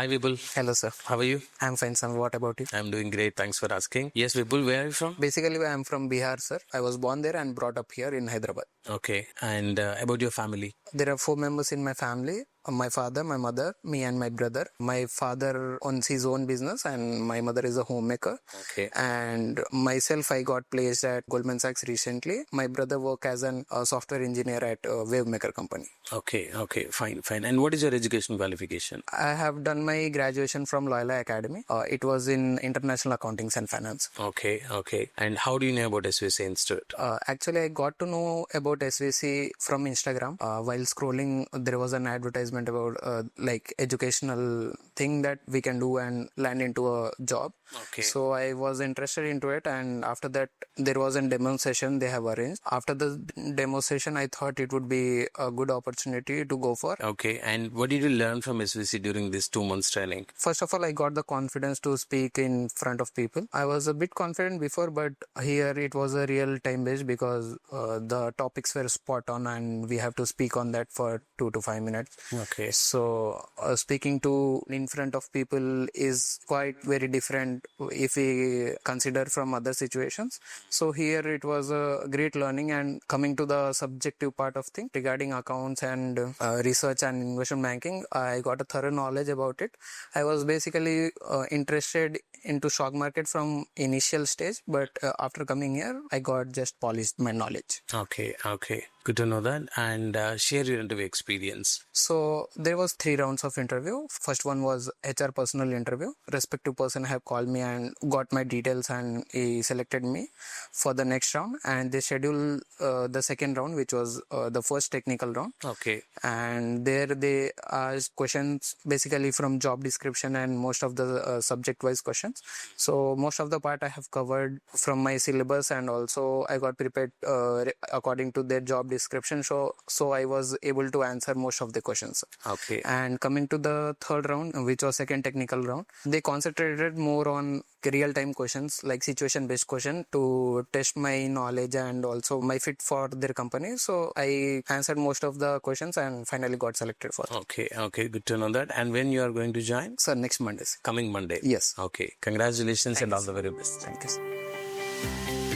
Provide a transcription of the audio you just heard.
Hi Vipul. Hello, sir. How are you? I'm fine, sir. What about you? I'm doing great. Thanks for asking. Yes, Vipul, where are you from? Basically, I'm from Bihar, sir. I was born there and brought up here in Hyderabad. Okay. And about your family? There are 4 members in my family. My father, my mother, me and my brother. My father owns his own business and my mother is a homemaker. Okay. And myself, I got placed at Goldman Sachs recently. My brother works as a software engineer at a wavemaker company. Okay. Fine. And what is your education qualification? I have done my graduation from Loyola Academy. It was in International Accounting and Finance. Okay. And how do you know about SVC Institute? Actually, I got to know about SVC from Instagram. While scrolling, there was an advertisement about like educational thing that we can do and land into a job. Okay. So I was interested into it, and after that, there was a demo session they have arranged. After the demo session, I thought it would be a good opportunity to go for. Okay. And what did you learn from SVC during this 2 months training? First of all, I got the confidence to speak in front of people. I was a bit confident before, but here it was a real time based because the topics were spot on and we have to speak on that for 2 to 5 minutes. Okay. So speaking to in front of people is quite very different if we consider from other situations. So here it was a great learning, and coming to the subjective part of thing regarding accounts and research and investment banking, I got a thorough knowledge about it. I was basically interested into stock market from initial stage, but after coming here, I got just polished my knowledge. Okay. Good to know that. And share your interview experience. So there was 3 rounds of interview. First one was HR personal interview. Respective person have called me and got my details, and he selected me for the next round. And they scheduled the second round, which was the first technical round. Okay. And there they asked questions basically from job description and most of the subject-wise questions. So most of the part I have covered from my syllabus, and also I got prepared according to their job description. So I was able to answer most of the questions. Okay. And coming to the third round, which was second technical round, they concentrated more on real-time questions like situation-based question to test my knowledge and also my fit for their company. So I answered most of the questions and finally got selected for it. Okay. Good to know that. And when you are going to join? Sir, next Monday. Coming Monday. Yes. Okay. Congratulations and all Thanks. the very best. Thank you.